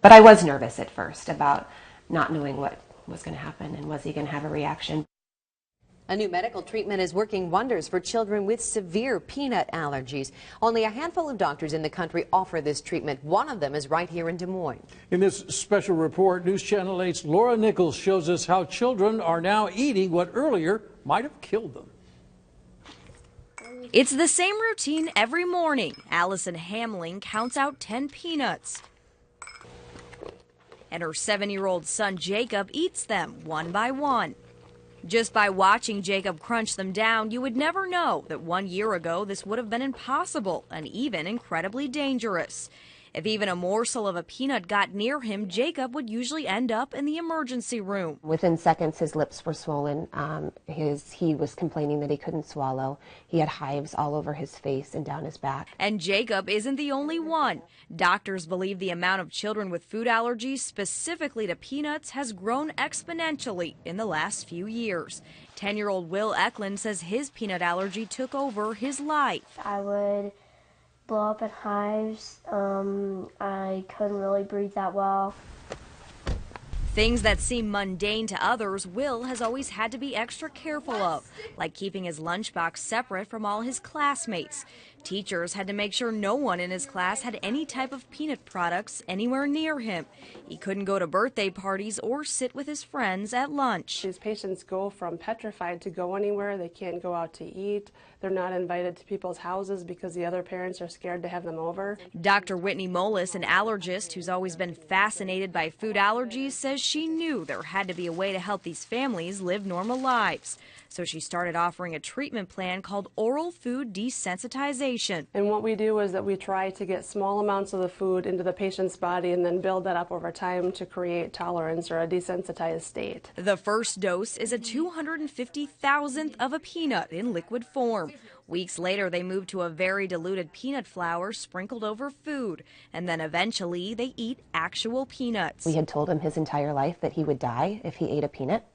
But I was nervous at first about not knowing what was going to happen and was he going to have a reaction. A new medical treatment is working wonders for children with severe peanut allergies. Only a handful of doctors in the country offer this treatment. One of them is right here in Des Moines. In this special report, News Channel 8's Laura Nichols shows us how children are now eating what earlier might have killed them. It's the same routine every morning. Allison Hamling counts out 10 peanuts. And her 7-year-old son Jacob eats them one by one. Just by watching Jacob crunch them down, you would never know that 1 year ago this would have been impossible and even incredibly dangerous. If even a morsel of a peanut got near him, Jacob would usually end up in the emergency room. Within seconds, his lips were swollen. He was complaining that he couldn't swallow. He had hives all over his face and down his back. And Jacob isn't the only one. Doctors believe the amount of children with food allergies, specifically to peanuts, has grown exponentially in the last few years. 10-year-old Will Eklund says his peanut allergy took over his life. I would blow up in hives. I couldn't really breathe that well. Things that seem mundane to others, Will has always had to be extra careful of, like keeping his lunchbox separate from all his classmates. Teachers had to make sure no one in his class had any type of peanut products anywhere near him. He couldn't go to birthday parties or sit with his friends at lunch. These patients go from petrified to go anywhere. They can't go out to eat. They're not invited to people's houses because the other parents are scared to have them over. Dr. Whitney Molis, an allergist who's always been fascinated by food allergies, says she knew there had to be a way to help these families live normal lives. So she started offering a treatment plan called oral food desensitization. And what we do is that we try to get small amounts of the food into the patient's body and then build that up over time to create tolerance or a desensitized state. The first dose is a 250,000th of a peanut in liquid form. Weeks later, they move to a very-diluted peanut flour sprinkled over food, and then eventually they eat actual peanuts. We had told him his entire life that he would die if he ate a peanut.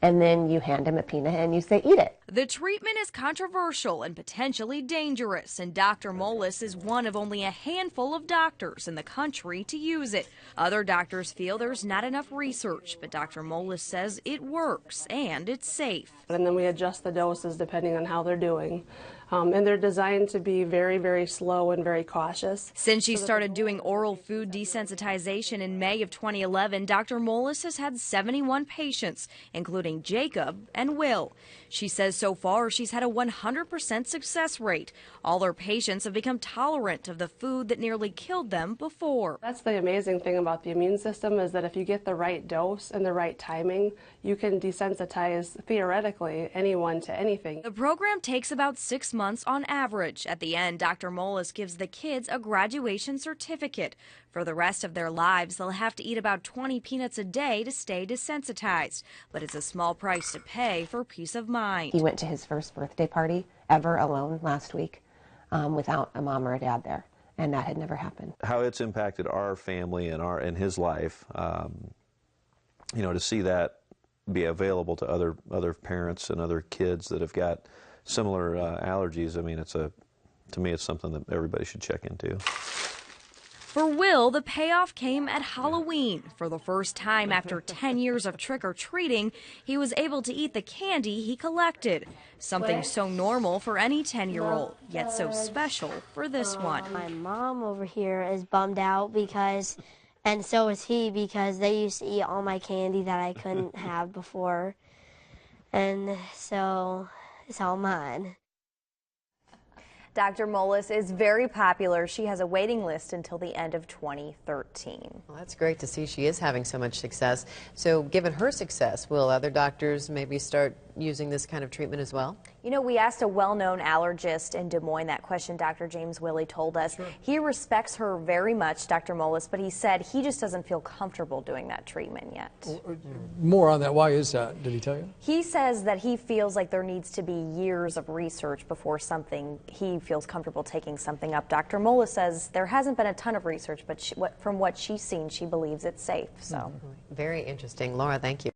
And then you hand him a peanut and you say, eat it. The treatment is controversial and potentially dangerous, and Dr. Molis is one of only a handful of doctors in the country to use it. Other doctors feel there's not enough research, but Dr. Molis says it works and it's safe. And then we adjust the doses depending on how they're doing. And they're designed to be very, very slow and very cautious. Since she started doing oral food desensitization in May of 2011, Dr. Molis has had 71 patients, including Jacob and Will. She says so far she's had a 100% success rate. All her patients have become tolerant of the food that nearly killed them before. That's the amazing thing about the immune system, is that if you get the right dose and the right timing, you can desensitize, theoretically, anyone to anything. The program takes about 6 months on average. At the end, Dr. Molis gives the kids a graduation certificate. For the rest of their lives, they'll have to eat about 20 peanuts a day to stay desensitized. But it's a small price to pay for peace of mind. He went to his first birthday party ever alone last week without a mom or a dad there, and that had never happened. How it's impacted our family and his life, you know, to see that be available to other parents and other kids that have got similar allergies. I mean, to me, it's something that everybody should check into. For Will, the payoff came at Halloween. For the first time after 10 years of trick-or-treating, he was able to eat the candy he collected. Something so normal for any 10-year-old, yet so special for this one. My mom over here is bummed out because, and so is he, because they used to eat all my candy that I couldn't have before. And so it's all mine. Dr. Molis is very popular. She has a waiting list until the end of 2013. Well, that's great to see she is having so much success. So given her success, will other doctors maybe start using this kind of treatment as well? You know, we asked a well-known allergist in Des Moines that question. Dr. James Willey told us. Sure. He respects her very much, Dr. Molis, but he said he just doesn't feel comfortable doing that treatment yet. More on that. Why is that? Did he tell you? He says that he feels like there needs to be years of research before he feels comfortable taking something up. Dr. Molis says there hasn't been a ton of research, but from what she's seen, she believes it's safe. So, Very interesting. Laura, thank you.